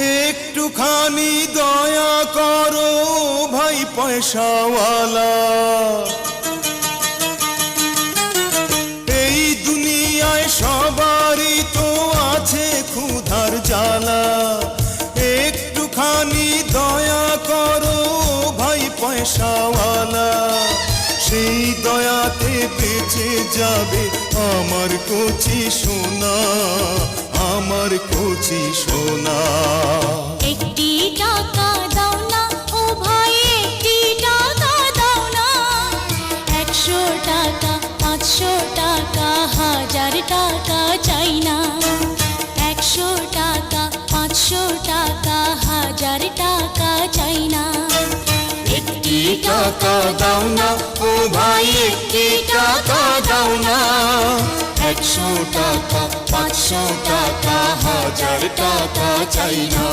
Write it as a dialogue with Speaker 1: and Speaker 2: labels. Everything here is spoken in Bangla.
Speaker 1: একটুখানি দয়া করো ভাই পয়সাওয়ালা, এই দুনিয়ায় সবারই তো আছে ক্ষুধার জ্বালা। একটুখানি দয়া করো ভাই পয়সাওয়ালা, সেই দয়াতে বেঁচে যাবে আমার কচি সোনা, আমার কচি সোনা।
Speaker 2: একটি টাকা দাও না ও ভাই, একটি টাকা দাও না। 100 টাকা 500 টাকা 1000 টাকা চাই না। 100 টাকা 500 টাকা 1000 টাকা চাই না।
Speaker 1: একটি টাকা দাও না ও ভাই, একটি টাকা দাও না। 100 টাকা 500 টাকা 1000 টাকা চাই না।